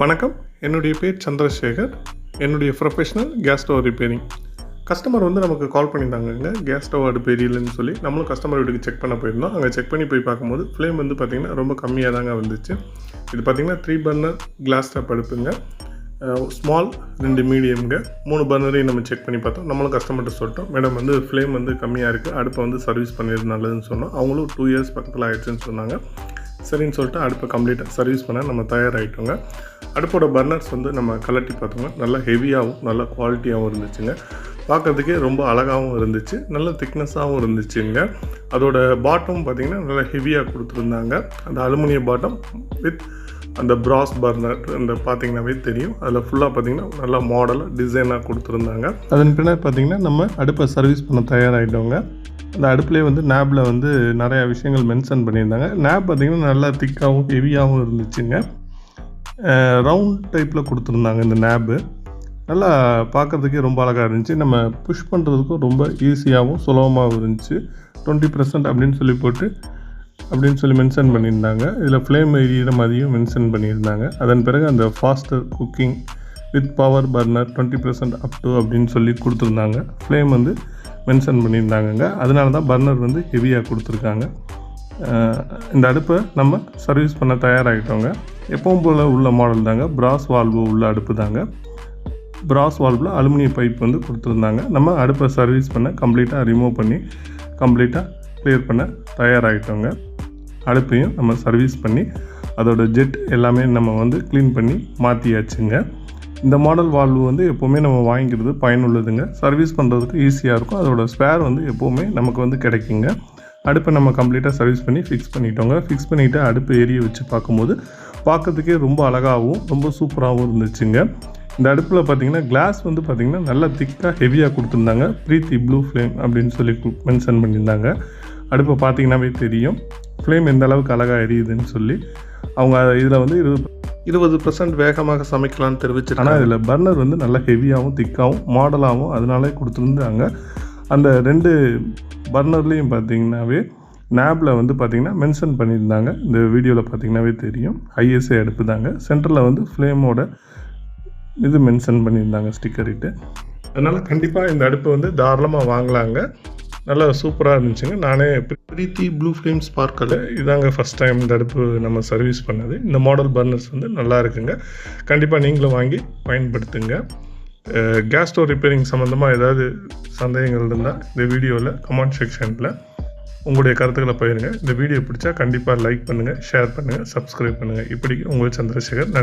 வணக்கம், என்னுடைய பேர் சந்திரசேகர். என்னுடைய professional gas stove repairing. Customer நமக்கு கால் பண்ணியிருந்தாங்கங்க, கேஸ் ஸ்டவ் அடுப்பு எரியலன்னு சொல்லி. நம்மளும் கஸ்டமர் வீட்டுக்கு செக் பண்ண போயிருந்தோம். அங்கே செக் பண்ணி போய் பார்க்கும்போது ஃப்ளேம் பார்த்திங்கன்னா ரொம்ப கம்மியாக தாங்க வந்துச்சு. இது பார்த்திங்கன்னா 3 பர்னர் கிளாஸ் டாப் அடுப்புங்க. ஸ்மால் 2 மீடியம்ங்க. 3 பர்னரையும் நம்ம செக் பண்ணி பார்த்தோம். நம்மளும் கஸ்டமர்கிட்ட சொல்லிட்டோம், மேடம் ஃப்ளேம் கம்மியாக இருக்குது, அடுப்பை சர்வீஸ் பண்ணிடுறது நல்லதுன்னு சொன்னோம். அவங்களும் 2 இயர்ஸ் பக்கத்தில் ஆகிடுச்சுன்னு சொன்னாங்க. சரின்னு சொல்லிட்டு அடுப்பை கம்ப்ளீட்டாக சர்வீஸ் பண்ண நம்ம தயாராகிட்டோங்க. அடுப்போட பர்னர்ஸ் நம்ம கலட்டி பார்த்தோங்க. நல்லா ஹெவியாகவும் நல்ல குவாலிட்டியாகவும் இருந்துச்சுங்க. பார்க்குறதுக்கே ரொம்ப அழகாகவும் இருந்துச்சு, நல்ல திக்னஸாகவும் இருந்துச்சுங்க. அதோட பாட்டம் பார்த்திங்கன்னா நல்லா ஹெவியாக கொடுத்துருந்தாங்க. அந்த அலுமினிய பாட்டம் வித் அந்த பிராஸ் பர்னர் பார்த்திங்கன்னாவே தெரியும். அதில் ஃபுல்லாக பார்த்திங்கன்னா நல்லா மாடலாக டிசைனாக கொடுத்துருந்தாங்க. அதன் பின்னாடி பார்த்திங்கன்னா நம்ம அடுப்பை சர்வீஸ் பண்ண தயாராகிட்டோங்க. அந்த அடுப்புலேயே நேபில் நிறையா விஷயங்கள் மென்ஷன் பண்ணியிருந்தாங்க. நேப் பார்த்திங்கன்னா நல்லா திக்காகவும் ஹெவியாகவும் இருந்துச்சுங்க. ரவுண்ட் டைப்பில் கொடுத்துருந்தாங்க. இந்த நேபு நல்லா பார்க்குறதுக்கே ரொம்ப அழகாக இருந்துச்சு. நம்ம புஷ் பண்ணுறதுக்கும் ரொம்ப ஈஸியாகவும் சுலபமாகவும் இருந்துச்சு. 20% அப்படின்னு சொல்லி மென்ஷன் பண்ணியிருந்தாங்க. இதில் ஃப்ளேம் எரியிற மாதிரியும் மென்ஷன் பண்ணியிருந்தாங்க. அதன் பிறகு அந்த faster cooking with power burner 20% up to அப்படின்னு சொல்லி கொடுத்துருந்தாங்க. ஃப்ளேம் மென்ஷன் பண்ணியிருந்தாங்கங்க. அதனால தான் பர்னர் ஹெவியாக கொடுத்துருக்காங்க. இந்த அடுப்பை நம்ம சர்வீஸ் பண்ண தயாராகிட்டோங்க. எப்பவும் போல் உள்ள மாடல் தாங்க. பிராஸ் வால்வு உள்ள அடுப்பு தாங்க. பிராஸ் வால்வில் அலுமினிய பைப் கொடுத்துருந்தாங்க. நம்ம அடுப்பை சர்வீஸ் பண்ண கம்ப்ளீட்டாக ரிமூவ் பண்ணி கம்ப்ளீட்டாக கிளியர் பண்ண தயாராகிட்டோங்க. அடுப்பையும் நம்ம சர்வீஸ் பண்ணி அதோட ஜெட் எல்லாமே நம்ம க்ளீன் பண்ணி மாற்றியாச்சுங்க. இந்த மாடல் வால்வு எப்போவுமே நம்ம வாங்கிக்கிறது பயனுள்ளதுங்க. சர்வீஸ் பண்ணுறதுக்கு ஈஸியாக இருக்கும். அதோட ஸ்பேர் எப்போவுமே நமக்கு கிடைக்குங்க. அடுப்பை நம்ம கம்ப்ளீட்டாக சர்வீஸ் பண்ணி ஃபிக்ஸ் பண்ணிட்டோங்க. ஃபிக்ஸ் பண்ணிவிட்டு அடுப்பு எரிய வச்சு பார்க்கும்போது பார்க்கறதுக்கே ரொம்ப அழகாகவும் ரொம்ப சூப்பராகவும் இருந்துச்சுங்க. இந்த அடுப்பில் பார்த்திங்கன்னா கிளாஸ் பார்த்திங்கன்னா நல்லா திக்காக ஹெவியாக கொடுத்துருந்தாங்க. பிரீத்தி ப்ளூ ஃப்ளேம் அப்படின்னு சொல்லி மென்ஷன் பண்ணியிருந்தாங்க. அடுப்பை பார்த்திங்கன்னாவே தெரியும் ஃப்ளேம் எந்த அளவுக்கு அழகாக எரியுதுன்னு சொல்லி. அவங்க இதில் 20% வேகமாக சமைக்கலான்னு தெரிவிச்சிருக்காங்க. ஆனால் இதில் பர்னர் நல்லா ஹெவியாகவும் திக்காகவும் மாடலாகவும் அதனாலே கொடுத்துருந்தாங்க. அந்த 2 பர்னர்லேயும் பார்த்திங்கனாவே நேபில் பார்த்திங்கன்னா மென்ஷன் பண்ணியிருந்தாங்க. இந்த வீடியோவில் பார்த்திங்கனாவே தெரியும் ஐஎஸ்ஐ அடுப்பு தாங்க. சென்டரில் ஃப்ளேமோட மென்ஷன் பண்ணியிருந்தாங்க ஸ்டிக்கரிட்டு. அதனால் கண்டிப்பாக இந்த அடுப்பு தாராளமாக வாங்கலாங்க. நல்லா சூப்பராக இருந்துச்சுங்க. நானே பிரீத்தி ப்ளூ ஃப்ளேம் ஸ்பார்க்கில் இதாங்க ஃபஸ்ட் டைம் இந்த அடுப்பு நம்ம சர்வீஸ் பண்ணது. இந்த மாடல் பர்னர்ஸ் நல்லா இருக்குங்க. கண்டிப்பாக நீங்களும் வாங்கி பயன்படுத்துங்க. கேஸ் ஸ்டவ் ரிப்பேரிங் சம்மந்தமாக ஏதாவது சந்தேகங்கள் இருந்தால் இந்த வீடியோவில் கமெண்ட் செக்ஷனில் உங்களுடைய கருத்துக்களை பகிருங்க. இந்த வீடியோ பிடிச்சா கண்டிப்பாக லைக் பண்ணுங்கள், ஷேர் பண்ணுங்கள், சப்ஸ்கிரைப் பண்ணுங்கள். இப்படி உங்கள் சந்திரசேகர். நன்றி.